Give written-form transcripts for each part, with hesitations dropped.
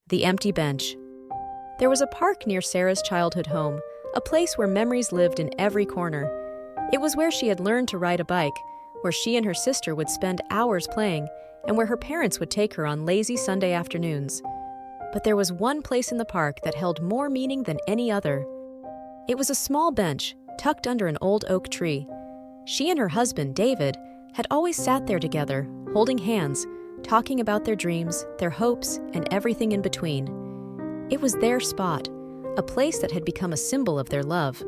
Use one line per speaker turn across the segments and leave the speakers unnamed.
The empty bench. There was a park near Sarah's childhood home, a place where memories lived in every corner. It was where she had learned to ride a bike, where she and her sister would spend hours playing, and where her parents would take her on lazy Sunday afternoons. But there was one place in the park that held more meaning than any other. It was a small bench, tucked under an old oak tree. She and her husband, David, had always sat there together, holding hands, talking about their dreams, their hopes, and everything in between. It was their spot, a place that had become a symbol of their love.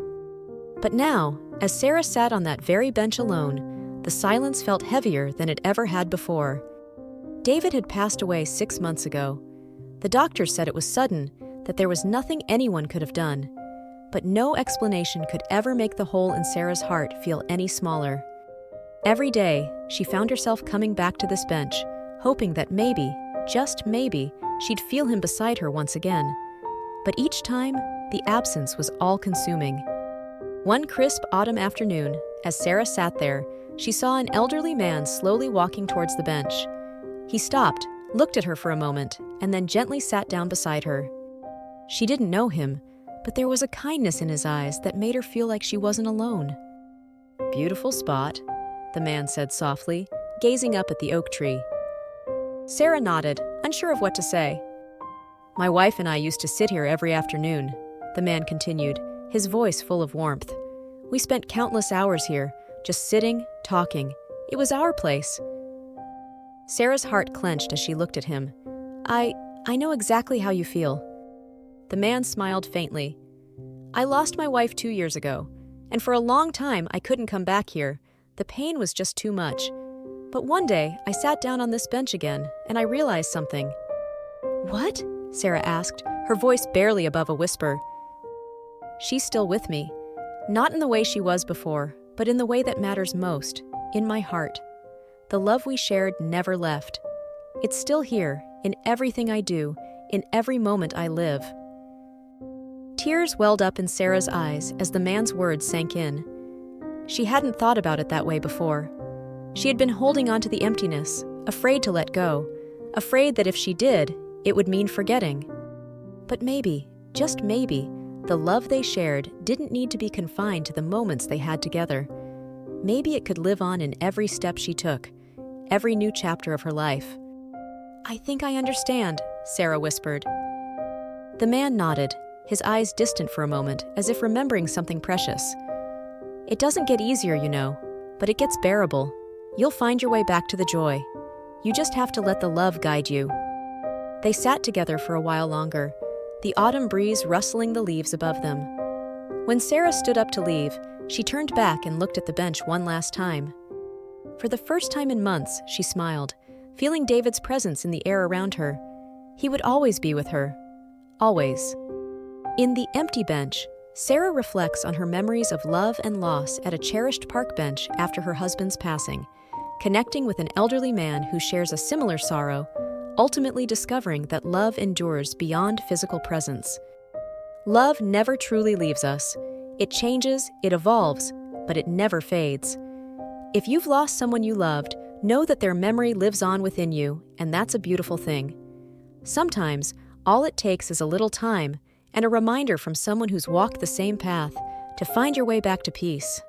But now, as Sarah sat on that very bench alone, the silence felt heavier than it ever had before. David had passed away 6 months ago. The doctor said it was sudden, that there was nothing anyone could have done. But no explanation could ever make the hole in Sarah's heart feel any smaller. Every day, she found herself coming back to this bench, hoping that maybe, just maybe, she'd feel him beside her once again. But each time, the absence was all-consuming. One crisp autumn afternoon, as Sarah sat there, she saw an elderly man slowly walking towards the bench. He stopped, looked at her for a moment, and then gently sat down beside her. She didn't know him, but there was a kindness in his eyes that made her feel like she wasn't alone. "Beautiful spot," the man said softly, gazing up at the oak tree. Sarah nodded, unsure of what to say. "My wife and I used to sit here every afternoon," the man continued, his voice full of warmth. "We spent countless hours here, just sitting, talking. It was our place." Sarah's heart clenched as she looked at him. I know exactly how you feel." The man smiled faintly. "I lost my wife 2 years ago, and for a long time I couldn't come back here. The pain was just too much. But one day, I sat down on this bench again, and I realized something." "What?" Sarah asked, her voice barely above a whisper. "She's still with me. Not in the way she was before, but in the way that matters most, in my heart. The love we shared never left. It's still here, in everything I do, in every moment I live." Tears welled up in Sarah's eyes as the man's words sank in. She hadn't thought about it that way before. She had been holding on to the emptiness, afraid to let go, afraid that if she did, it would mean forgetting. But maybe, just maybe, the love they shared didn't need to be confined to the moments they had together. Maybe it could live on in every step she took, every new chapter of her life. "I think I understand," Sarah whispered. The man nodded, his eyes distant for a moment, as if remembering something precious. "It doesn't get easier, you know, but it gets bearable. You'll find your way back to the joy. You just have to let the love guide you." They sat together for a while longer, the autumn breeze rustling the leaves above them. When Sarah stood up to leave, she turned back and looked at the bench one last time. For the first time in months, she smiled, feeling David's presence in the air around her. He would always be with her. Always. In The Empty Bench, Sarah reflects on her memories of love and loss at a cherished park bench after her husband's passing, connecting with an elderly man who shares a similar sorrow, ultimately discovering that love endures beyond physical presence. Love never truly leaves us. It changes, it evolves, but it never fades. If you've lost someone you loved, know that their memory lives on within you, and that's a beautiful thing. Sometimes, all it takes is a little time and a reminder from someone who's walked the same path to find your way back to peace.